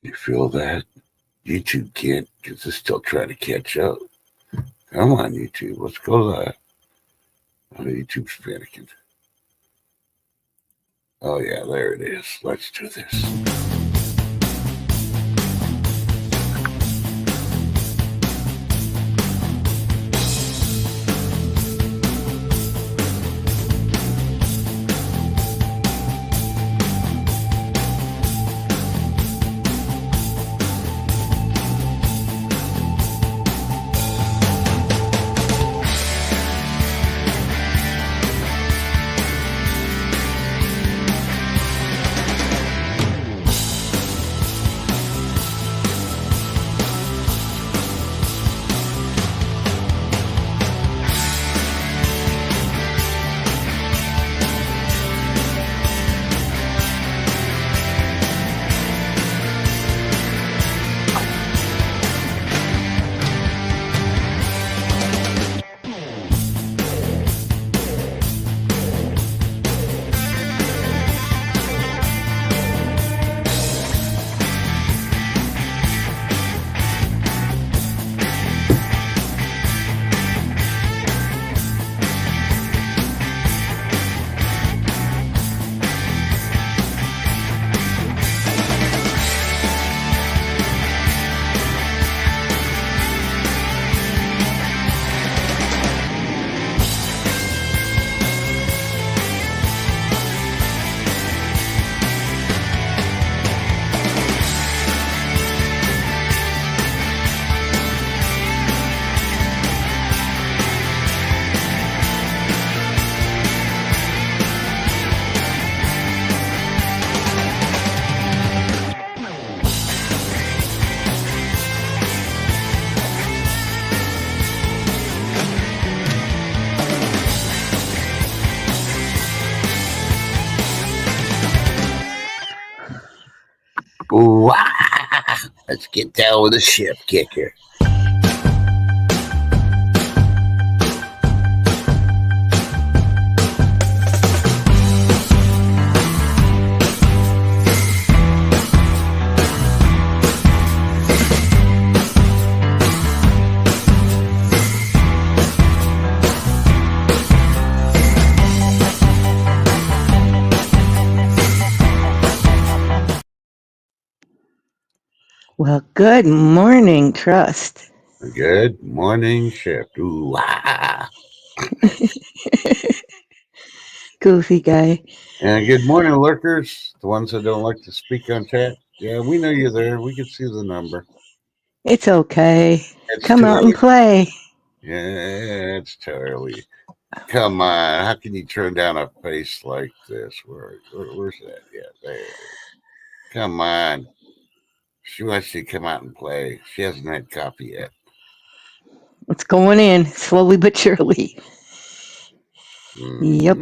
You feel that? YouTube can't because it's still trying to catch up. Come on, YouTube. Let's go there. Oh, YouTube's panicking. Oh, yeah, there it is. Let's do this. Ooh, let's get down with the ship kicker. Well, good morning, Trust. Good morning, ship. Ooh, Goofy guy. And good morning, lurkers. The ones that don't like to speak on chat. Yeah, we know you're there. We can see the number. It's okay. It's Come too out early. and play. Yeah, it's too early. Come on. How can you turn down a face like this? Where's that? Yeah, there it is. Come on. She wants you to come out and play. She hasn't had coffee yet. It's going in slowly but surely. Yep.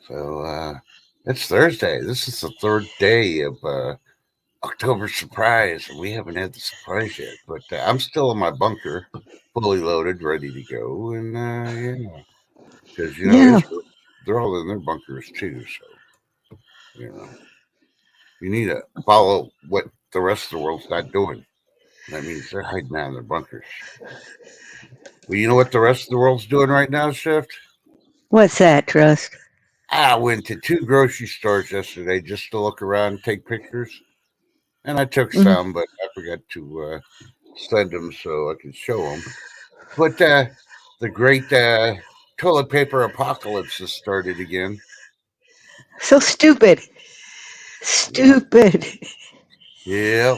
So it's Thursday. This is the third day of October surprise, and we haven't had the surprise yet. But I'm still in my bunker, fully loaded, ready to go. And yeah, because Yeah. they're all in their bunkers too. So you need to follow what the rest of the world's not doing. That means they're hiding out in their bunkers. Well, you know what the rest of the world's doing right now, Shift? What's that, Trust? I went to 2 grocery stores yesterday just to look around and take pictures. And I took some, but I forgot to send them so I could show them. But the great toilet paper apocalypse has started again. So stupid. Stupid. Yeah.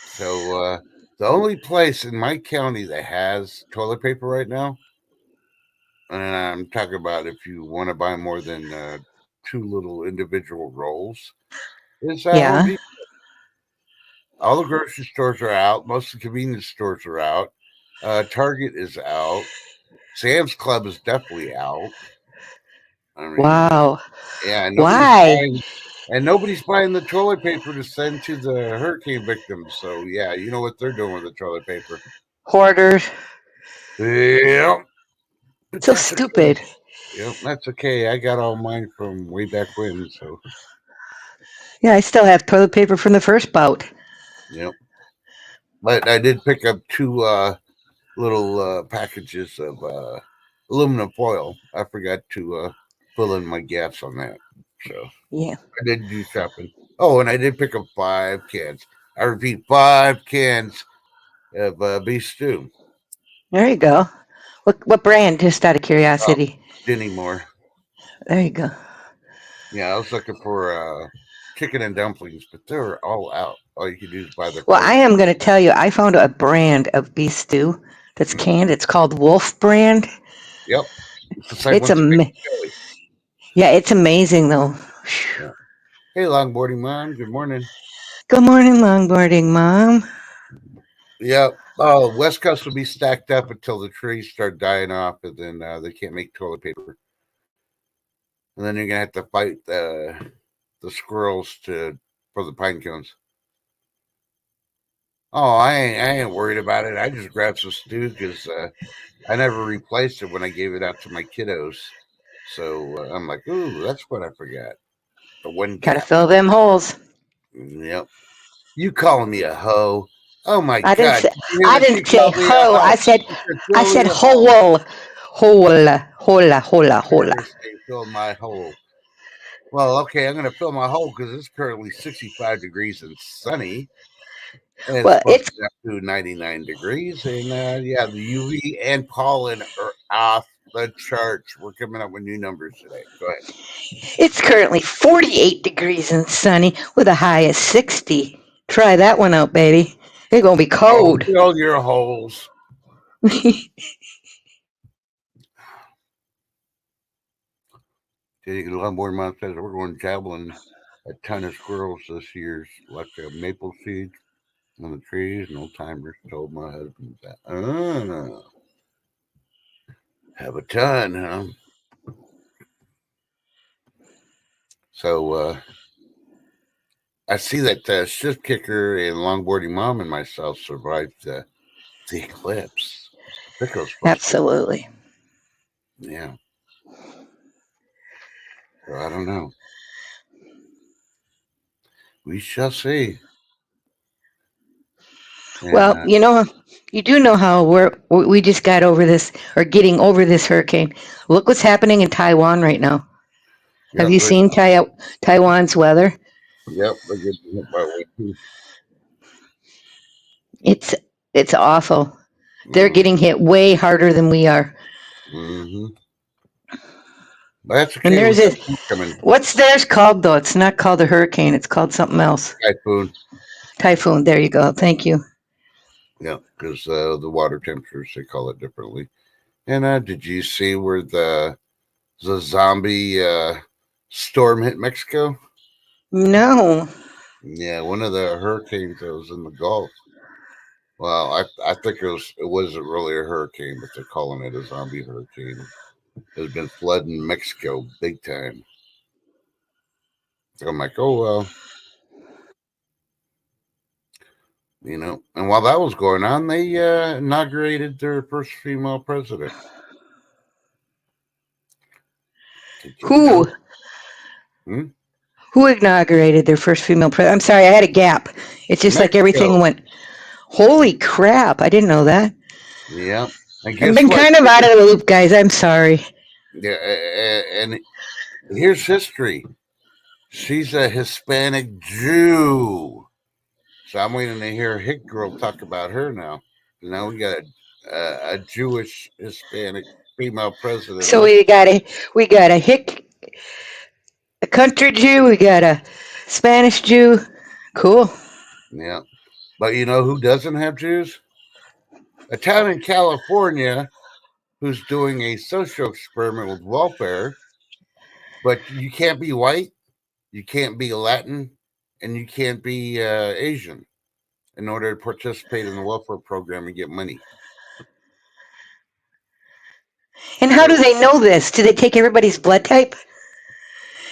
So the only place in my county that has toilet paper right now, and I'm talking about if you want to buy more than 2 little individual rolls, is Home Yeah. Depot. All the grocery stores are out. Most of the convenience stores are out. Target is out. Sam's Club is definitely out. I mean, Wow. yeah, Why? nobody's buying the toilet paper to send to the hurricane victims. So yeah, you know what they're doing with the toilet paper. Hoarders. Yeah, but So that's okay. stupid. Yep, that's okay. I got all mine from way back when. So Yeah, I still have toilet paper from the first bout. Yep. But I did pick up two little packages of aluminum foil. I forgot to fill in my gas on that. So Yeah. I did do shopping. Oh, and I did pick up 5 cans. I repeat, 5 cans of beef stew. There you go. What brand? Just out of Oh, curiosity. anymore. There you go. Yeah, I was looking for chicken and dumplings, but they're all out. All you can do is buy the Well, I carton. am going to tell you, I found a brand of beef stew that's Mm. canned. It's called Wolf brand. Yep. It's the same It's ones that a make chili. yeah, it's amazing though. Yeah. Hey, longboarding mom. Good morning. Good morning, longboarding mom. Yep. Oh, West Coast will be stacked up until the trees start dying off, and then they can't make toilet paper. And then you're gonna have to fight the squirrels for the pine cones. Oh, I ain't worried about it. I just grabbed some stew because I never replaced it when I gave it out to my kiddos. So I'm like, ooh, that's what I forgot. The one Gotta gallon. fill them holes. Yep. You calling me a hoe? Oh my I didn't God! say Did you hear I what she didn't say called me a ho. hoe? I said She said, I fill said your hole. hole. Hola. Her say, fill my hole. Well, okay, I'm going to fill my hole because it's currently 65 degrees and sunny, and it's Well, supposed to get up to 99 degrees. And yeah, the UV and pollen are off the charts. We're coming up with new numbers today. Go ahead. it's currently 48 degrees and sunny with a high of 60. Try that one out, baby. It's gonna be Oh, cold. fill your holes. Longboard Mom says we're going jabbling a ton of squirrels this year. Like maple seeds on the trees. No timers. Told my husband that. Have a ton, huh? So I see that shift kicker and longboarding mom and myself survived the eclipse. I think it was supposed to. Absolutely. Yeah. So I don't know. We shall see. And Well, you do know how we just got over this or getting over this hurricane. Look what's happening in Taiwan right now. Have yep, you seen Taiwan's weather? yep, they're getting hit by wind. It's it's awful. They're Mm, getting hit way harder than we are. mm-hmm. But that's And okay. We there's got a food coming. what's theirs called though? It's not called a hurricane. It's called something else. Typhoon. Typhoon. There you go. Thank you. Yeah, because the water temperatures they call it differently. And did you see where the zombie storm hit Mexico? No. Yeah, one of the hurricanes that was in the Gulf. Well, I think it wasn't really a hurricane, but they're calling it a zombie hurricane. Has been flooding Mexico big time. So I'm like, oh well, And while that was going on, they inaugurated their first female president. Did you know? Who Hmm? who inaugurated their first female president? I'm sorry, I had a gap. It's just like everything Mexico. went. Holy crap! I didn't know that. Yeah. And I've guess been what? kind of out of the loop, guys. I'm sorry. Yeah, and here's history. She's a Hispanic Jew. So I'm waiting to hear Hick Girl talk about her now. Now we got a Jewish Hispanic female president of So Mexico. we got a country Jew. We got a Spanish Jew. Cool. Yeah. But you know who doesn't have Jews? A town in California who's doing a social experiment with welfare, but you can't be white, you can't be Latin, and you can't be Asian in order to participate in the welfare program and get money. And how do So, they know this? Do they take everybody's blood type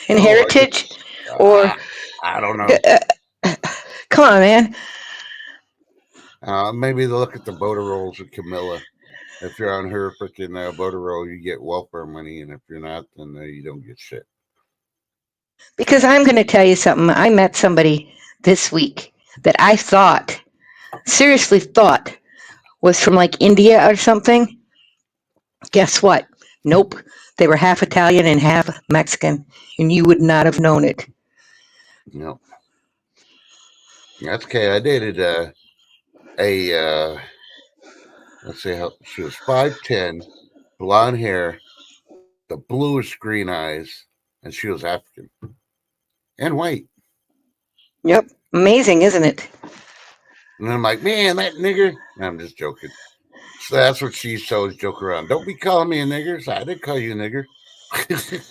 and oh, I heritage, guess or I don't know. come on, man? Maybe they look at the voter rolls of Camilla. If you're on her freaking voter roll, you get welfare money, and if you're not, then you don't get shit. Because I'm going to tell you something. I met somebody this week that I thought, seriously thought, was from like India or something. Guess what? Nope. They were half Italian and half Mexican, and you would not have known it. No, that's okay. I dated a let's see how she was 5'10", blonde hair, the bluish green eyes, and she was African and white. Yep. Amazing, isn't it? And I'm like, man, that nigger. No, I'm just joking. So that's what she used to always joke around. Don't be calling me a nigger. So I didn't call you a nigger. That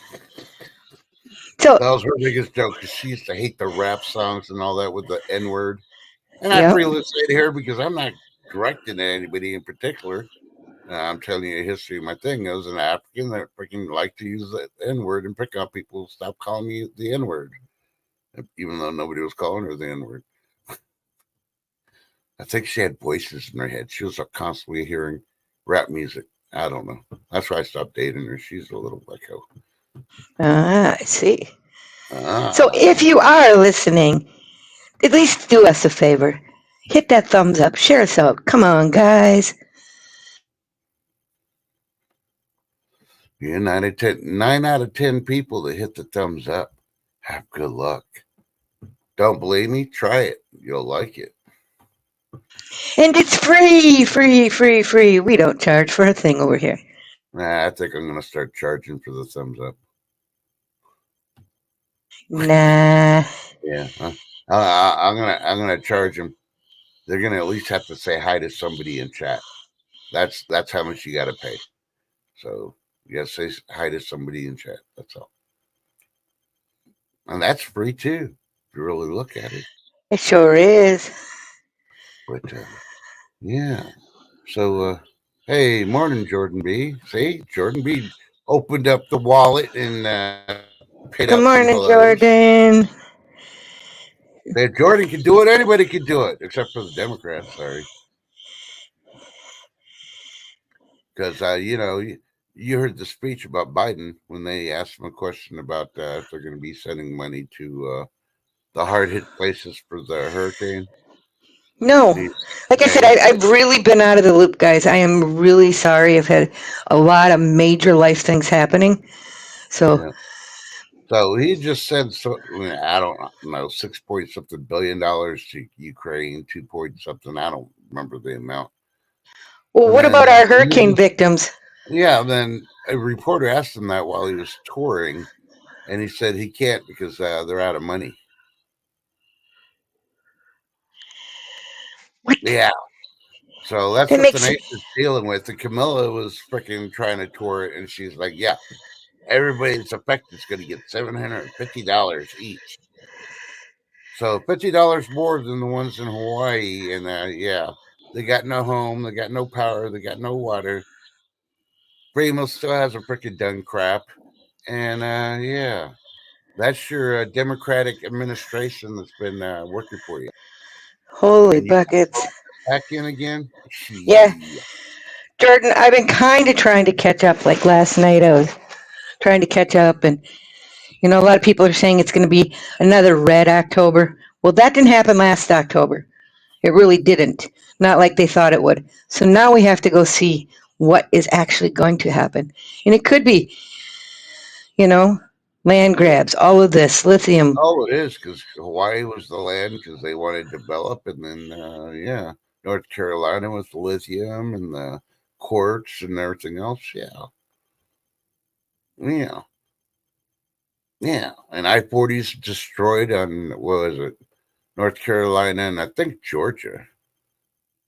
So, was her biggest joke because she used to hate the rap songs and all that with the N word. And I yep. freely say to her because I'm not directing at anybody in particular. I'm telling you a history of my thing. I was an African that freaking liked to use the N word and pick on people. Stop calling me the N word, even though nobody was calling her the N word. I think she had voices in her head. She was constantly hearing rap music. I don't know. That's why I stopped dating her. She's a little echo. I see. So, Ah, if you are listening, at least do us a favor. Hit that thumbs up. Share us out. Come on, guys. yeah, 9 out of 10 people that hit the thumbs up have good luck. Don't believe me? Try it. You'll like it. And it's free, free, free, free. We don't charge for a thing over here. Nah, I think I'm gonna start charging for the thumbs up. Nah. Yeah, I'm gonna charge them. They're gonna at least have to say hi to somebody in chat. That's how much you got to pay. So you got to say hi to somebody in chat. That's all, and that's free too if you really look at it. It sure is. But yeah, so hey, morning, Jordan B. See, Jordan B. opened up the wallet and paid Good out some morning, hellos. Jordan. If Jordan can do it, anybody can do it, except for the Democrats. Sorry, because you heard the speech about Biden when they asked him a question about if they're going to be sending money to the hard hit places for the hurricane. No. He, Like I yeah, said, he said, I've really been out of the loop, guys. I am really sorry. I've had a lot of major life things happening. So, yeah. So he just sent I don't know 6 point something $billion to Ukraine, 2 point something. I don't remember the amount. well, And what then about our hurricane victims? yeah, then a reporter asked him that while he was touring, and he said he can't because they're out of money. What? Yeah, so that's That what the makes nation's dealing with. And Camilla was freaking trying to tour it, and she's like, "Yeah, everybody that's affected is going to get $750 each. So $50 more than the ones in Hawaii." And yeah, they got no home, they got no power, they got no water. Primo still hasn't freaking done crap, and yeah, that's your Democratic administration that's been working for you. holy And you buckets. back in again? Yeah, She, Jordan, I've been kind of trying to catch up. Like last night, I was trying to catch up, and a lot of people are saying it's going to be another red October. Well, that didn't happen last October. It really didn't. Not like they thought it would. So now we have to go see what is actually going to happen. And it could be, you know, land grabs, all of this, lithium. oh, it is because Hawaii was the land because they wanted to develop, and then yeah, North Carolina with the lithium and the quartz and everything else. Yeah, yeah, yeah. And I-40's destroyed on what was it, North Carolina and I think Georgia.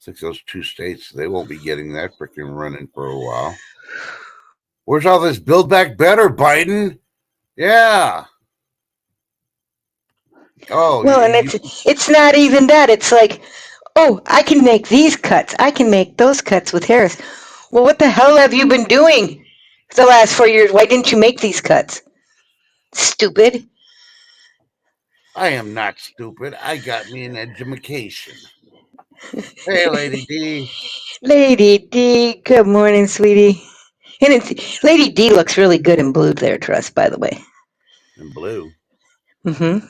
I think those two states they won't be getting that freaking running for a while. Where's all this Build Back Better, Biden? Yeah. Oh, Well, and it's not even that. It's like, oh, I can make these cuts. I can make those cuts with Harris. Well, what the hell have you been doing the last 4 years? Why didn't you make these cuts? Stupid. I am not stupid. I got me an education. Hey, Lady D. Lady D, good morning, sweetie. And Lady D looks really good in blue there, Trust, by the way. In blue. Mm-hmm.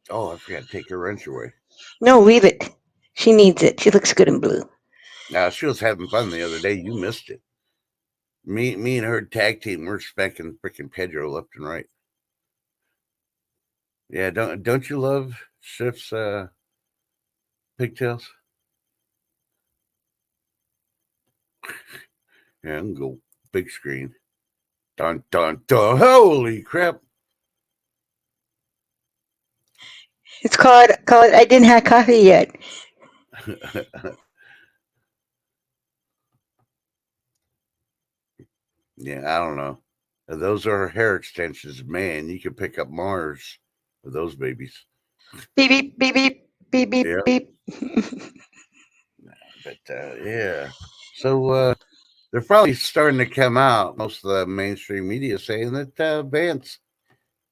Oh, I forgot to take her wrench away. No, leave it. She needs it. She looks good in blue. She was having fun the other day. You missed it. Me and her tag team. We're spanking freaking Pedro left and right. Yeah, don't you love Shift's pigtails? Yeah, I can go big screen. Dun dun dun! Holy crap! It's called. I didn't have coffee yet. Yeah, I don't know. Those are hair extensions, man. You can pick up Mars with those babies. Beep beep beep beep beep Yeah, beep beep. but yeah. So they're finally starting to come out. Most of the mainstream media saying that Vance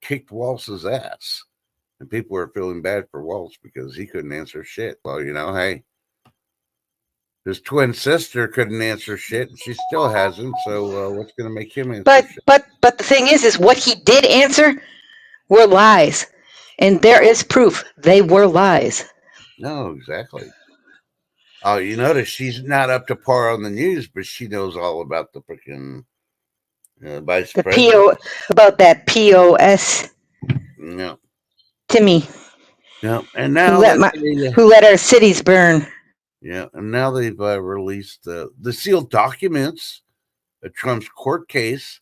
kicked Waltz's ass, and people were feeling bad for Waltz because he couldn't answer shit. Well, hey, his twin sister couldn't answer shit, and she still hasn't. So what's going to make him answer But shit? but the thing is what he did answer were lies, and there is proof they were lies. No, exactly. Oh, you notice she's not up to par on the news, but she knows all about the freaking vice The president. PO about that POS No, Timmy no. And who now let that my they, who let our cities burn. yeah, and now they've released the sealed documents of Trump's court case.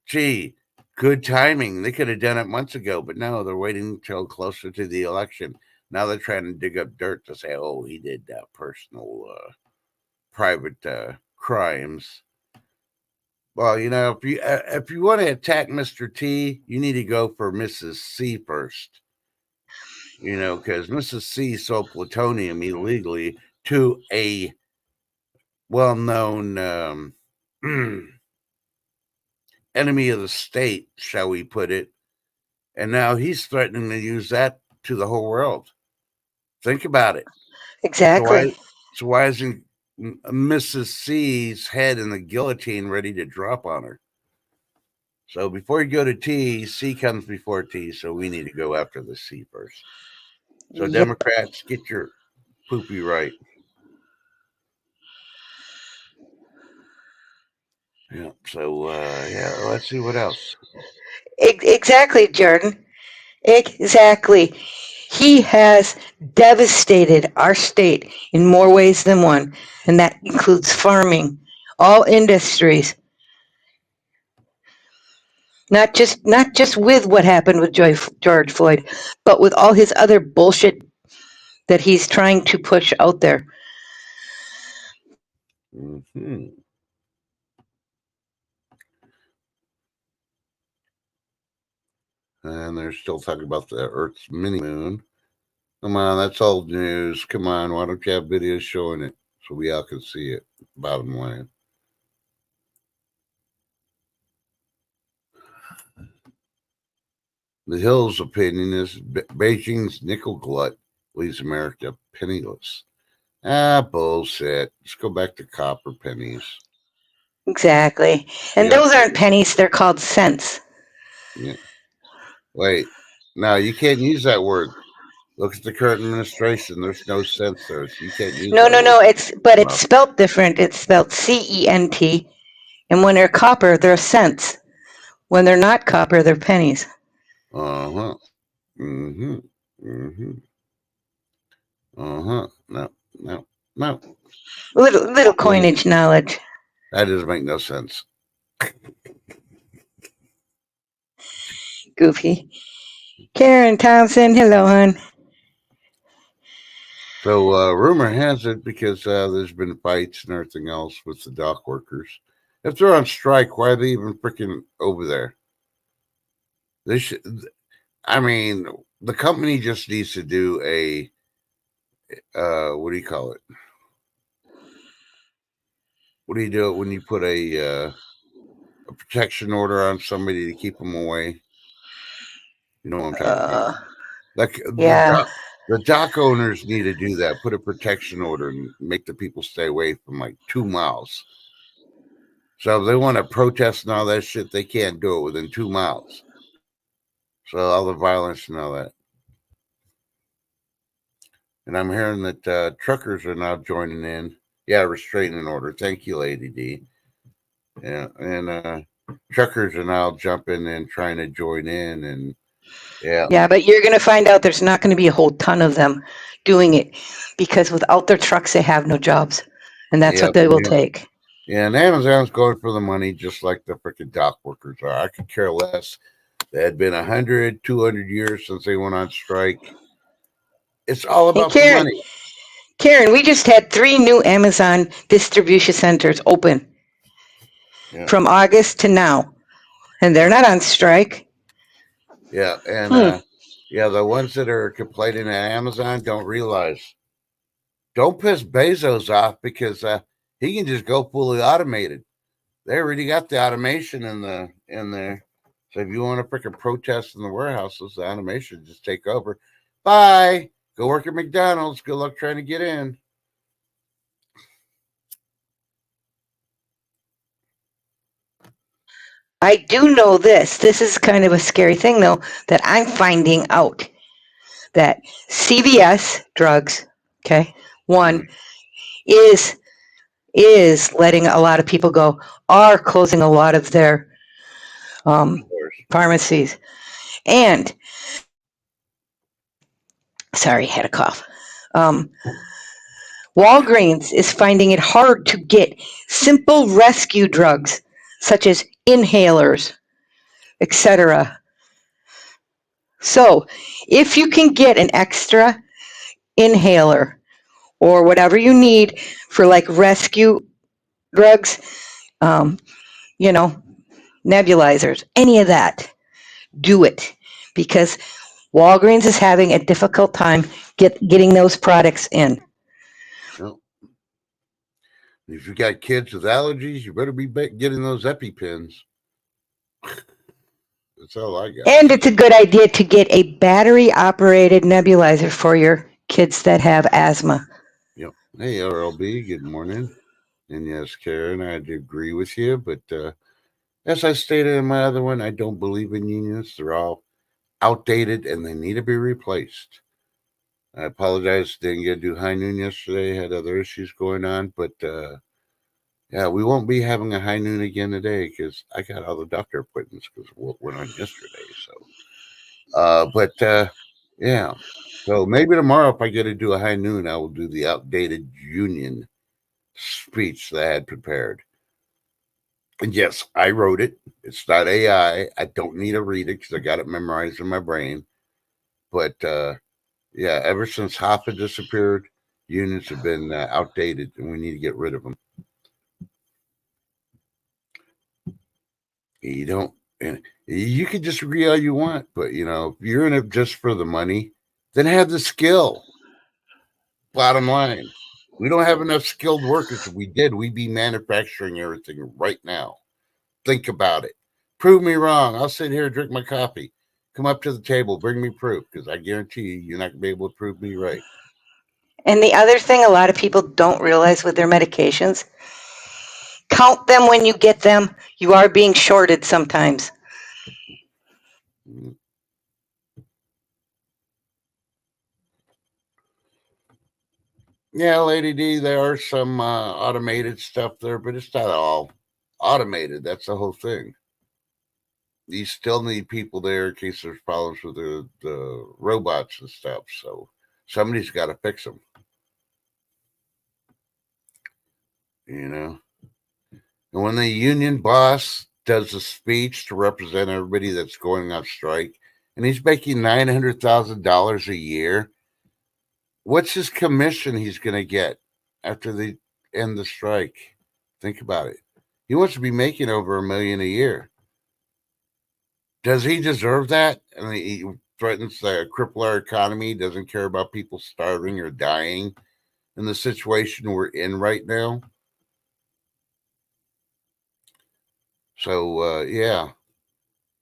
Gee, good timing. They could have done it months ago, but no, they're waiting until closer to the election. Now they're trying to dig up dirt to say, oh, he did personal, private crimes. Well, if you want to attack Mr. T, you need to go for Mrs. C first. Because Mrs. C sold plutonium illegally to a well-known enemy of the state, shall we put it, and now he's threatening to use that to the whole world. Think about it. So why? Exactly. So why isn't Mrs. C's head in the guillotine ready to drop on her? So before you go to T, C comes before T. So we need to go after the C first. So Yep. Democrats, get your poopy right. Yeah. So yeah, let's see what else. Exactly, Jordan. Exactly. He has devastated our state in more ways than one, and that includes farming, all industries. Not just with what happened with George Floyd, but with all his other bullshit that he's trying to push out there. Mm-hmm. And they're still talking about the Earth's mini moon. Come on, that's old news. Come on, why don't you have videos showing it so we all can see it? Bottom line. The Hill's opinion is Beijing's nickel glut leaves America penniless. Bullshit. Let's go back to copper pennies. Exactly. And Yep. those aren't pennies, they're called cents. Yeah. Wait. No, you can't use that word. Look at the current administration. There's no sense there. So you can't use No, that no, word. no. It's spelt different. It's spelled CENT. And when they're copper, they're cents. When they're not copper, they're pennies. Uh-huh. Mm-hmm. Mm-hmm. Uh-huh. No, no, no. Little coinage knowledge. That doesn't make no sense. Goofy. Karen Thompson, hello, hon. So rumor has it, because there's been fights and everything else with the dock workers. If they're on strike, why are they even freaking over there? They should. I mean, the company just needs to do a what do you call it? What do you do when you put a protection order on somebody to keep them away? You know what I'm talking about? Like Yeah. the dock owners need to do that. Put a protection order and make the people stay away from like 2 miles. So if they want to protest and all that shit, they can't do it within 2 miles. So all the violence and all that. And I'm hearing that truckers are now joining in. Yeah, restraining order. Thank you, Lady D. Yeah, and truckers are now jumping and trying to join in, and yeah. Yeah, but you're going to find out there's not going to be a whole ton of them doing it because without their trucks, they have no jobs. And that's what they will take. Yeah, and Amazon's going for the money just like the freaking dock workers are. I could care less. They had been 100, 200 years since they went on strike. It's all about the money. Karen, we just had 3 new Amazon distribution centers open from August to now, and they're not on strike. Yeah, and yeah, the ones that are complaining at Amazon don't realize. Don't piss Bezos off because he can just go fully automated. They already got the automation in there. So if you want to freaking protest in the warehouses, the automation just take over. Bye. Go work at McDonald's. Good luck trying to get in. I do know this. This is kind of a scary thing, though, that I'm finding out that CVS drugs, okay, one is letting a lot of people go, are closing a lot of their pharmacies, and sorry, had a cough. Walgreens is finding it hard to get simple rescue drugs such as inhalers, etc. So, if you can get an extra inhaler or whatever you need for like rescue drugs, nebulizers, any of that, do it because Walgreens is having a difficult time getting those products in. Well, if you got kids with allergies, you better be getting those EpiPens. That's all I got. And it's a good idea to get a battery-operated nebulizer for your kids that have asthma. Yep. Hey, RLB, good morning. And yes, Karen, I do agree with you. But as I stated in my other one, I don't believe in unions. They're all outdated and they need to be replaced. I apologize, didn't get to do high noon yesterday, had other issues going on. But yeah, we won't be having a high noon again today because I got all the doctor appointments because what went on yesterday. So, but yeah. So maybe tomorrow, if I get to do a high noon, I will do the outdated union speech that I had prepared. And yes, I wrote it. It's not AI. I don't need to read it because I got it memorized in my brain. But yeah, ever since Hoffa disappeared, unions have been outdated, and we need to get rid of them. You don't, and you can disagree all you want, but if you're in it just for the money, then have the skill. Bottom line, we don't have enough skilled workers. If we did, we'd be manufacturing everything right now. Think about it. Prove me wrong. I'll sit here, drink my coffee, come up to the table, bring me proof, because I guarantee you're not going to be able to prove me right. And the other thing a lot of people don't realize with their medications, count them when you get them. You are being shorted sometimes. Yeah, Lady D, there are some automated stuff there, but it's not all automated. That's the whole thing. You still need people there in case there's problems with the robots and stuff. So somebody's got to fix them. And when the union boss does a speech to represent everybody that's going on strike, and he's making $900,000 a year, what's his commission he's going to get after they end the strike? Think about it. He wants to be making over $1 million a year. Does he deserve that? I mean, he threatens to cripple our economy, doesn't care about people starving or dying in the situation we're in right now. So, yeah,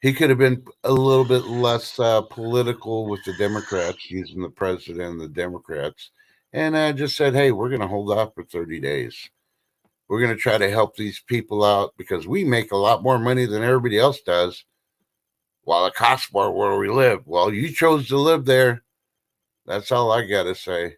he could have been a little bit less political with the Democrats, using the president and the Democrats, and just said, hey, we're going to hold off for 30 days. We're going to try to help these people out because we make a lot more money than everybody else does. Well, it costs more where we live. Well, you chose to live there. That's all I got to say.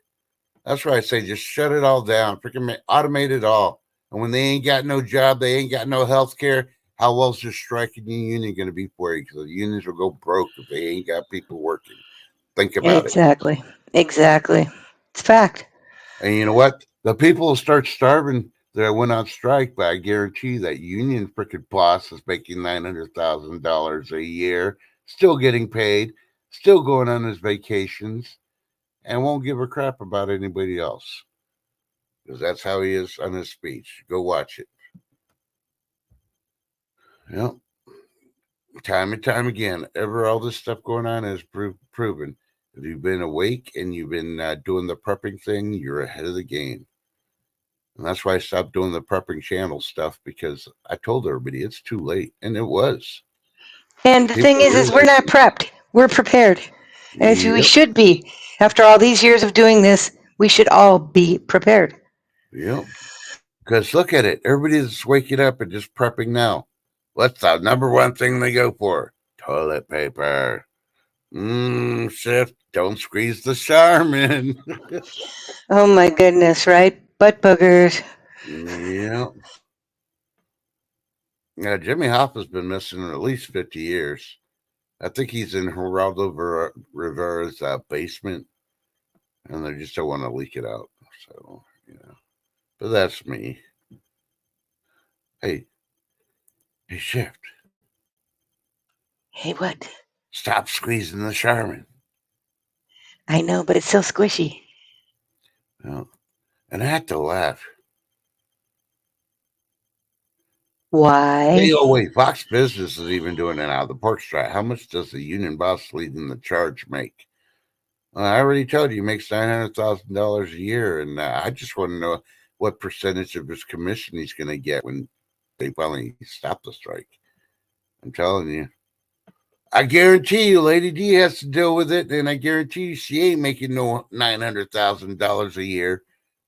That's why I say just shut it all down. Freaking automate it all. And when they ain't got no job, they ain't got no health care, how well's the striking union going to be for you? Because the unions will go broke if they ain't got people working. Think about it. Exactly. Exactly. It's fact. And you know what? The people will start starving that went on strike, but I guarantee that union freaking boss is making $900,000 a year, still getting paid, still going on his vacations, and won't give a crap about anybody else. Because that's how he is on his speech. Go watch it. Yep. Time and time again, ever all this stuff going on is proven. If you've been awake and you've been doing the prepping thing, you're ahead of the game. And that's why I stopped doing the prepping channel stuff because I told everybody it's too late. And it was. And the thing People is we're realized not prepped. We're prepared. As we Yep. should be. After all these years of doing this, we should all be prepared. Yep. Because look at it. Everybody's waking up and just prepping now. What's the number one thing they go for? Toilet paper. Shift. Don't squeeze the Charmin. Oh my goodness, right? Butt boogers. Yep. Yeah, Jimmy Hoffa's been missing at least 50 years. I think he's in Geraldo Rivera's basement, and they just don't want to leak it out. So, yeah. But that's me. Hey, Shift. Hey, what? Stop squeezing the Charmin. I know, but it's so squishy. Oh, and I had to laugh. Why? Hey, oh wait, Fox Business is even doing it now. The pork strike. How much does the union boss leading the charge make? I already told you he makes $900,000 a year, and I just want to know what percentage of his commission he's going to get when they finally stop the strike. I'm telling you. I guarantee you, Lady D has to deal with it, and I guarantee you she ain't making no $900,000 a year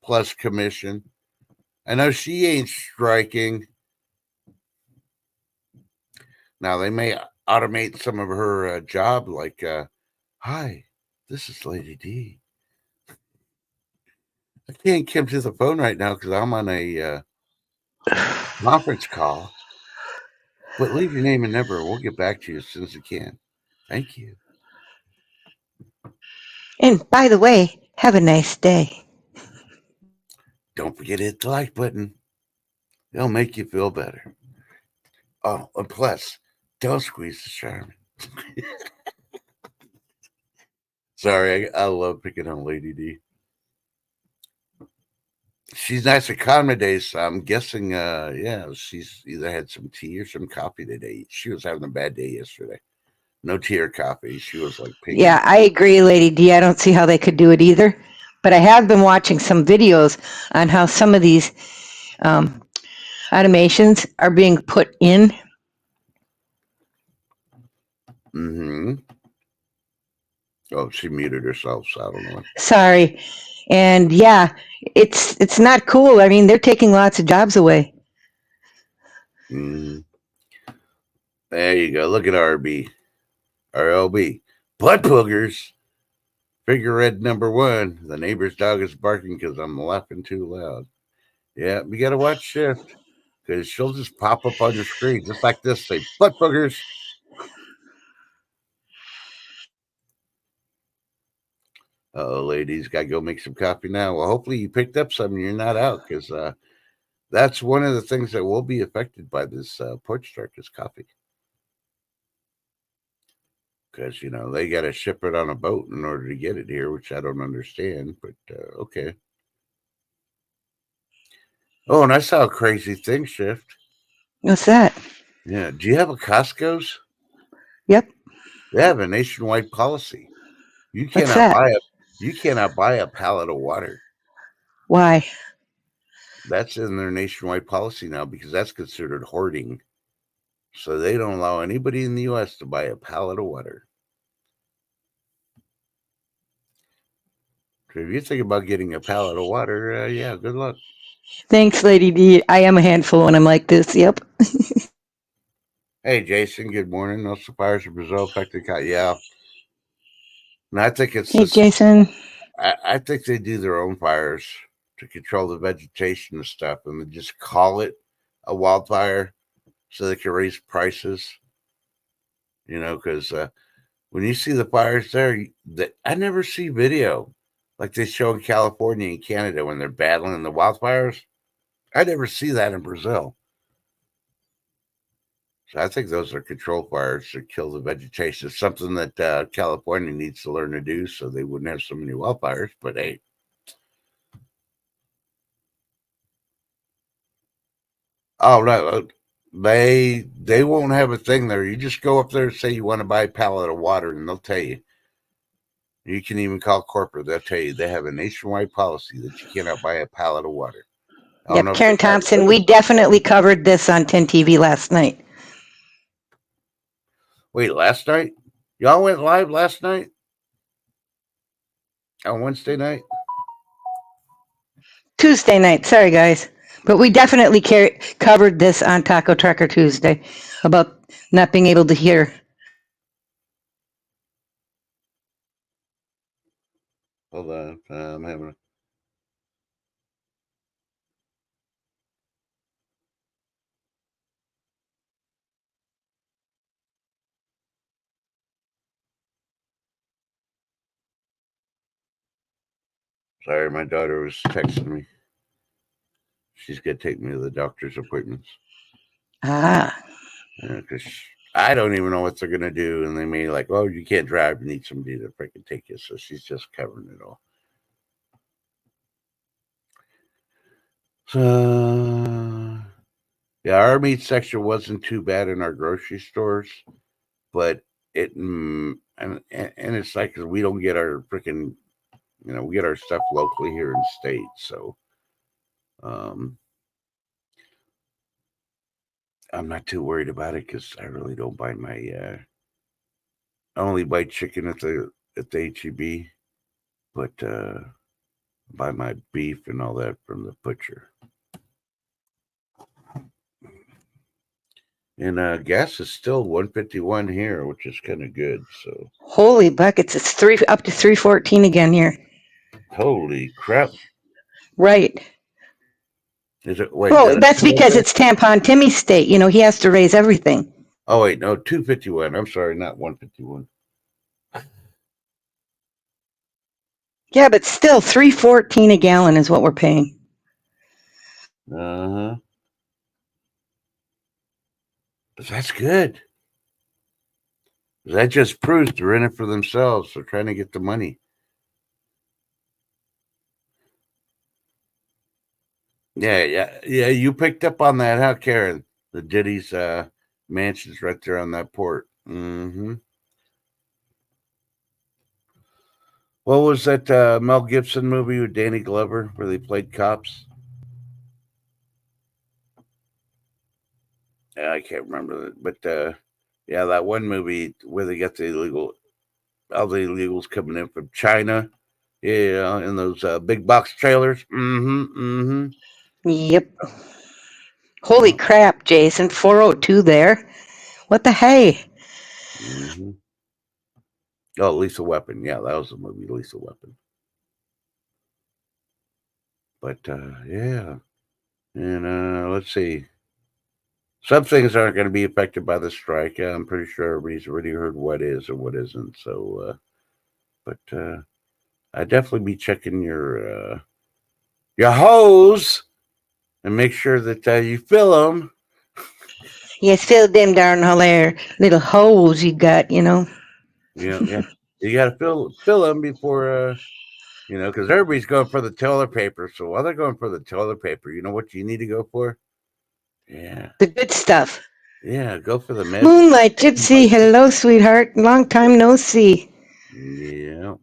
plus commission. I know she ain't striking. Now they may automate some of her job, like, "Hi, this is Lady D. I can't come to the phone right now because I'm on a conference call. But leave your name and number, and we'll get back to you as soon as we can. Thank you." And by the way, have a nice day. Don't forget to hit the like button. It'll make you feel better. Oh, and plus, don't squeeze the Charmin. Sorry, I love picking on Lady D. She's nice accommodates. So I'm guessing, yeah, she's either had some tea or some coffee today. She was having a bad day yesterday. No tea or coffee. She was like pinging. Yeah, I agree, Lady D. I don't see how they could do it either. But I have been watching some videos on how some of these um, automations are being put in. Mm-hmm. Oh, she muted herself, so I don't know. Sorry. And yeah, it's not cool. I mean, they're taking lots of jobs away. Mm-hmm. There you go. Look at RLB. Butt boogers. Figurehead number one. The neighbor's dog is barking because I'm laughing too loud. Yeah, we got to watch Shift because she'll just pop up on your screen just like this, say butt boogers. Oh, ladies, got to go make some coffee now. Well, hopefully you picked up some and you're not out because that's one of the things that will be affected by this porch strike is coffee. Because, they got to ship it on a boat in order to get it here, which I don't understand, but okay. Oh, and I saw a crazy thing, Shift. What's that? Yeah. Do you have a Costco's? Yep. They have a nationwide policy. You What's cannot that? buy a pallet of water. Why? That's in their nationwide policy now because that's considered hoarding. So they don't allow anybody in the U.S. to buy a pallet of water. So if you think about getting a pallet of water, yeah, good luck. Thanks, Lady D. I am a handful when I'm like this. Yep. Hey, Jason. Good morning. No suppliers of Brazil affected cotton. Yeah, and I think it's Hey, this. Jason. I think they do their own fires to control the vegetation and stuff, and they just call it a wildfire so they can raise prices. Because when you see the fires there, I never see video like they show in California and Canada when they're battling the wildfires. I never see that in Brazil. So I think those are control fires to kill the vegetation. It's something that California needs to learn to do so they wouldn't have so many wildfires. But hey, oh no, they won't have a thing there. You just go up there and say you want to buy a pallet of water, and they'll tell you. You can even call corporate. They'll tell you they have a nationwide policy that you cannot buy a pallet of water. I don't Yep, know if they Karen got Thompson. rid of We definitely covered this on 10 TV last night. Wait, last night? Y'all went live last night? On Wednesday night? Tuesday night. Sorry, guys. But we definitely covered this on Taco Trucker Tuesday about not being able to hear. Hold on. I'm having a. Sorry, my daughter was texting me. She's going to take me to the doctor's appointments. Ah. Because I don't even know what they're going to do. And they may like, oh, you can't drive. You need somebody to freaking take you. So she's just covering it all. So, yeah, our meat section wasn't too bad in our grocery stores. But and it's like we don't get our freaking, we get our stuff locally here in state. So, um, I'm not too worried about it because I really don't buy my. I only buy chicken at the HEB, but buy my beef and all that from the butcher. And gas is still 151 here, which is kind of good. So Holy buckets. It's up to 314 again here. holy crap! Right. Is it? Wait, Well, did it that's go up because there? it's Tampon Timmy's state. He has to raise everything. Oh wait, no, 251. I'm sorry, not 151. Yeah, but still 314 a gallon is what we're paying. Uh huh. But that's good. That just proves they're in it for themselves. They're trying to get the money. Yeah. You picked up on that, huh, Karen? The Diddy's mansion's right there on that port. Mm-hmm. What was that Mel Gibson movie with Danny Glover where they played cops? Yeah, I can't remember it, but yeah, that one movie where they got all the illegals coming in from China. Yeah, in those big box trailers. Mm-hmm. Yep. Holy Yeah. crap, Jason. 402 there. What the hey? Mm-hmm. Oh, Lethal Weapon. Yeah, that was the movie, Lethal Weapon. But yeah, and let's see. Some things aren't going to be affected by the strike. I'm pretty sure everybody's already heard what is and what isn't. So, but I definitely be checking your hose and make sure that you fill them. Yes, fill them darn little holes you got. Yeah, you got to fill them before because everybody's going for the toilet paper. So while they're going for the toilet paper, you know what you need to go for? Yeah, The good stuff. yeah, go for the meds. Moonlight Gypsy, hello, sweetheart. Long time no see. Yeah.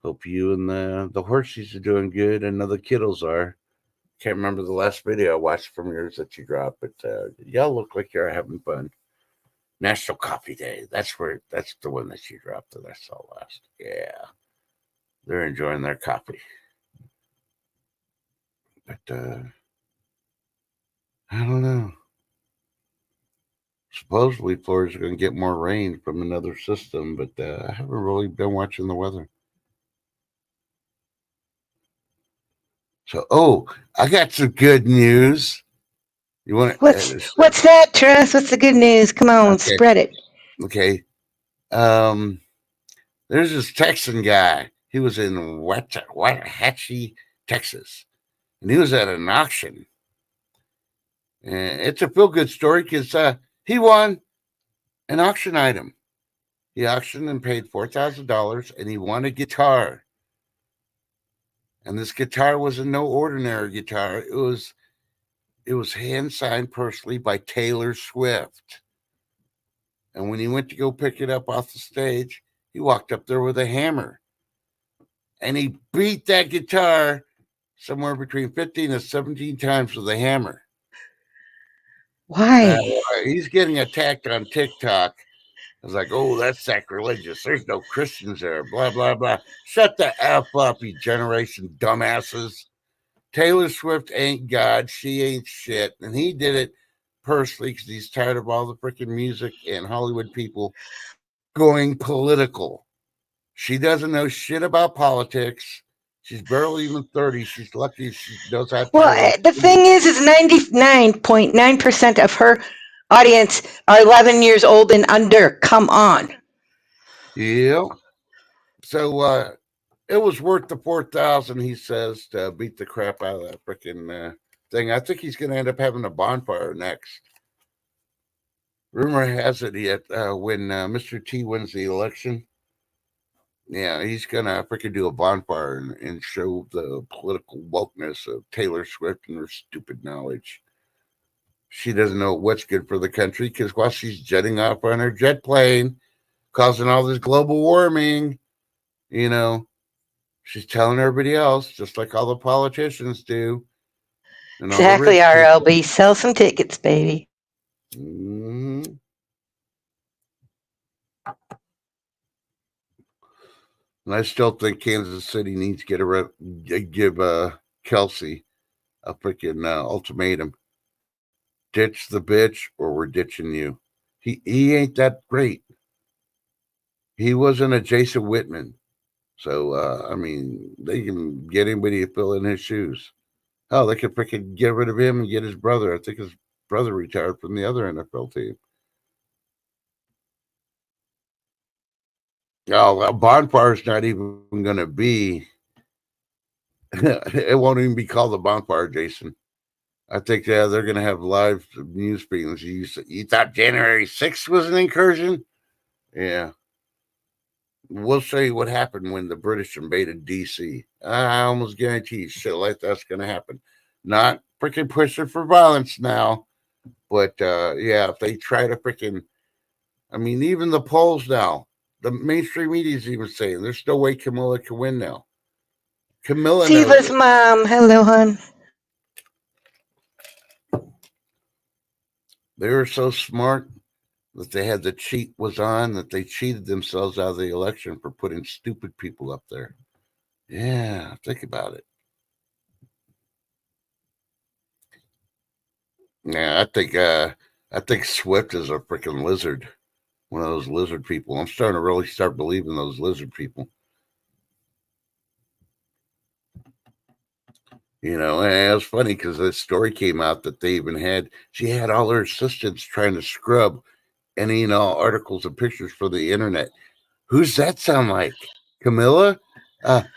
Hope you and the horsies are doing good. And the kiddos are. Can't remember the last video I watched from yours that you dropped, but y'all look like you're having fun. National Coffee Day. That's the one that you dropped that I saw last. Yeah, they're enjoying their coffee. But I don't know. Supposedly, Florida's going to get more rain from another system, but I haven't really been watching the weather. So, I got some good news. You want What's that, Tress? What's the good news? Come on, okay? spread it. Okay. There's this Texan guy. He was in Waxahachie, Texas, and he was at an auction. And it's a feel good story because he won an auction item. He auctioned and paid $4,000, and he won a guitar. And this guitar was a no ordinary guitar. It was hand signed personally by Taylor Swift. And when he went to go pick it up off the stage, he walked up there with a hammer, and he beat that guitar somewhere between 15 and 17 times with a hammer. Now, Why? he's getting attacked on TikTok. I was like, oh, that's sacrilegious. There's no Christians there. Blah, blah, blah. Shut the F up, you generation dumbasses. Taylor Swift ain't God. She ain't shit. And he did it personally because he's tired of all the freaking music and Hollywood people going political. She doesn't know shit about politics. She's barely even 30. She's lucky she knows how to Well, turn on the TV. thing is 99.9% of her audience are 11 years old and under. Come on. Yeah. So it was worth the 4,000, he says, to beat the crap out of that freaking thing. I think he's going to end up having a bonfire next. Rumor has it yet when Mr. T wins the election, yeah, he's going to freaking do a bonfire and show the political wokeness of Taylor Swift and her stupid knowledge. She doesn't know what's good for the country because while she's jetting off on her jet plane, causing all this global warming, you know, she's telling everybody else, just like all the politicians do, and all the Exactly, rich people. RLB. Sell some tickets, baby. Mm-hmm. And I still think Kansas City needs to give Kelsey a freaking ultimatum: ditch the bitch, or we're ditching you. He ain't that great. He wasn't a Jason Whitman, so I mean, they can get anybody to fill in his shoes. Oh, they could freaking get rid of him and get his brother. I think his brother retired from the other NFL team. Oh, a bonfire's not even going to be. It won't even be called a bonfire, Jason. I think they're going to have live news feeds. You thought January 6th was an incursion? Yeah. We'll show you what happened when the British invaded D.C. I almost guarantee shit like that's going to happen. Not freaking pushing for violence now, but yeah, if they try to freaking, I mean, even the polls now, the mainstream media is even saying there's no way Camilla can win now. Camilla knows Tifa's it. mom. Hello, hon. They were so smart that they had the cheat was on that they cheated themselves out of the election for putting stupid people up there. Yeah, think about it. Yeah, I think Swift is a freaking lizard. One of those lizard people. I'm starting to really start believing those lizard people. You know, and it was funny because this story came out that they even had she had all her assistants trying to scrub any and all articles and pictures for the internet. Who's that sound like? Camilla?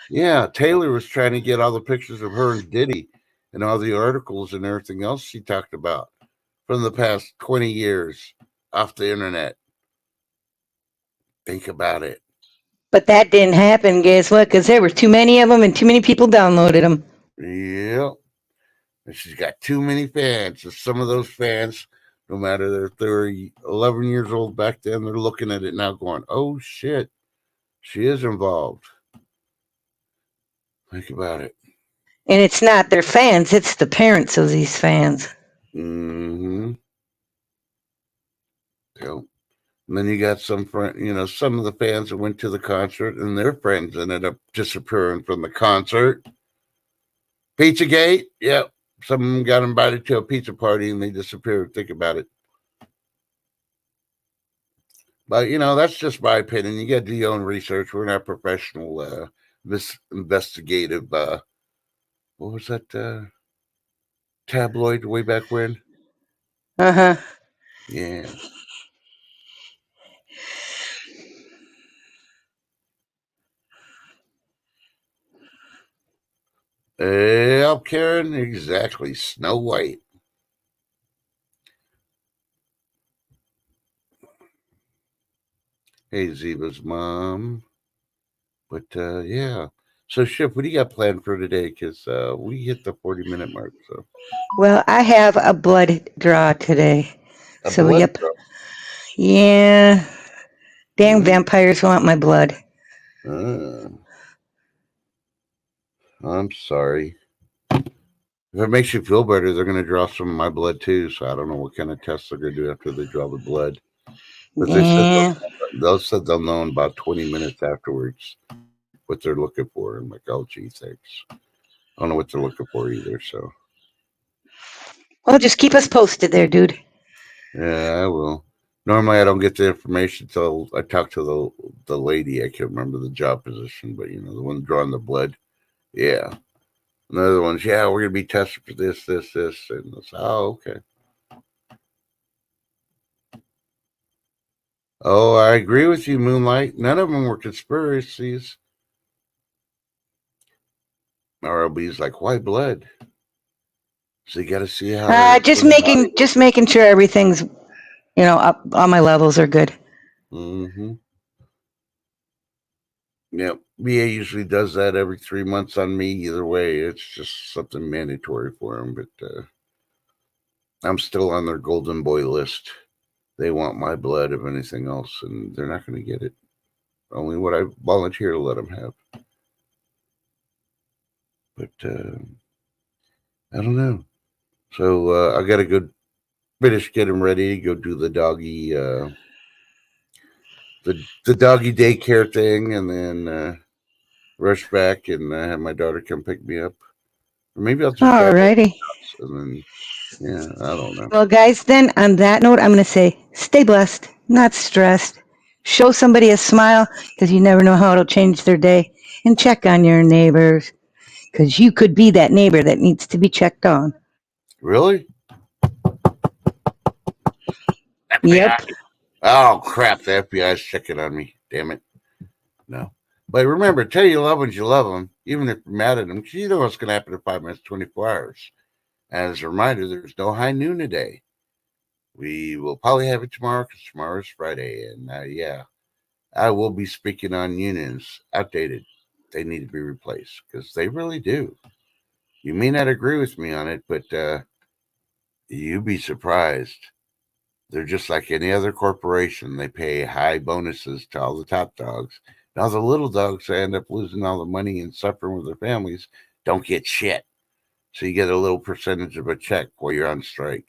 Yeah, Taylor was trying to get all the pictures of her and Diddy and all the articles and everything else she talked about from the past 20 years off the internet. Think about it. But that didn't happen. Guess what? Because there were too many of them and too many people downloaded them. Yep. And she's got too many fans. And some of those fans, no matter if they were 11 years old back then, they're looking at it now going, oh shit, she is involved. Think about it. And it's not their fans, it's the parents of these fans. Mm-hmm. Yep. And then you got some some of the fans that went to the concert and their friends ended up disappearing from the concert. Pizzagate, yep. Some of them got invited to a pizza party and they disappeared. Think about it. But that's just my opinion. You got to do your own research. We're not professional investigative. What was that tabloid way back when? Uh-huh. Yeah. Yeah, Karen, exactly. Snow White. Hey, Ziva's mom. But yeah. So, Ship, what do you got planned for today? Because we hit the 40-minute mark. So, Well, I have a blood draw today. a So, blood yep. draw. Yeah. Damn vampires want my blood. I'm sorry. If it makes you feel better, they're going to draw some of my blood too. So I don't know what kind of tests they're going to do after they draw the blood. But they said Yeah. they'll know in about 20 minutes afterwards what they're looking for. I'm like, oh, gee, thanks. I don't know what they're looking for either. So Well, just keep us posted there, dude. yeah, I will. Normally, I don't get the information until I talk to the lady. I can't remember the job position, but the one drawing the blood. Yeah. Another one's, yeah, we're going to be tested for this, this, this. And it's, oh, okay. Oh, I agree with you, Moonlight. None of them were conspiracies. RLB's like, why blood? So you got to see how their Just making sure everything's, up, all my levels are good. Mm-hmm. Yep. VA usually does that every 3 months on me. Either way, it's just something mandatory for them. But I'm still on their golden boy list. They want my blood, if anything else, and they're not going to get it. Only what I volunteer to let them have. But I don't know. So I got to go finish getting ready, go do the doggy the doggy daycare thing, and then rush back and have my daughter come pick me up. Or maybe I'll just drive up Alrighty. and then I don't know. Well, guys, then on that note, I'm going to say stay blessed, not stressed. Show somebody a smile because you never know how it'll change their day. And check on your neighbors because you could be that neighbor that needs to be checked on. Really? Yep. Oh crap! The FBI's checking on me. Damn it! No. But remember, tell your loved ones you love them, even if you're mad at them, because you know what's going to happen in 5 minutes, 24 hours. And as a reminder, there's no high noon today. We will probably have it tomorrow because tomorrow's Friday. And yeah, I will be speaking on unions. Outdated. They need to be replaced because they really do. You may not agree with me on it, but you'd be surprised. They're just like any other corporation. They pay high bonuses to all the top dogs. Now the little dogs that end up losing all the money and suffering with their families don't get shit. So you get a little percentage of a check while you're on strike.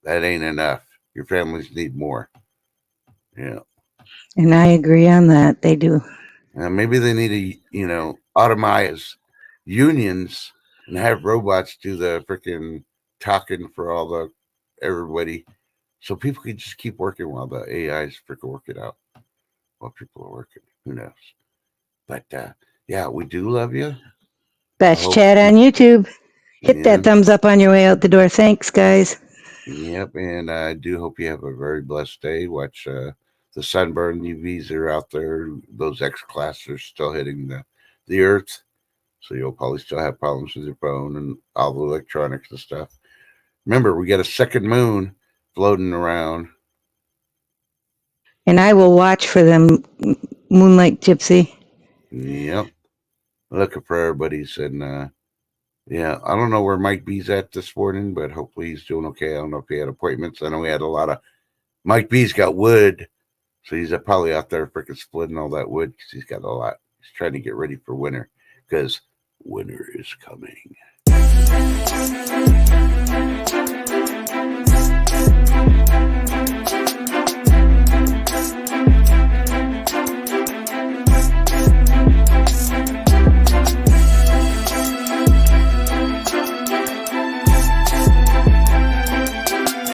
That ain't enough. Your families need more. Yeah. And I agree on that. They do. Maybe they need to, automize unions and have robots do the freaking talking for all the everybody, so people can just keep working while the AIs freaking work it out while people are working. Who knows? But yeah, we do love you. Best chat on YouTube. Hit Yeah. that thumbs up on your way out the door. Thanks, guys. Yep, and I do hope you have a very blessed day. Watch the sunburn UVs that are out there. Those X class are still hitting the earth. So you'll probably still have problems with your phone and all the electronics and stuff. Remember, we got a second moon floating around. And I will watch for them, Moonlight Gypsy. Yep. Looking for everybody's. And yeah, I don't know where Mike B's at this morning, but hopefully he's doing okay. I don't know if he had appointments. I know he had a lot of. Mike B's got wood. So he's probably out there freaking splitting all that wood because he's got a lot. He's trying to get ready for winter because winter is coming.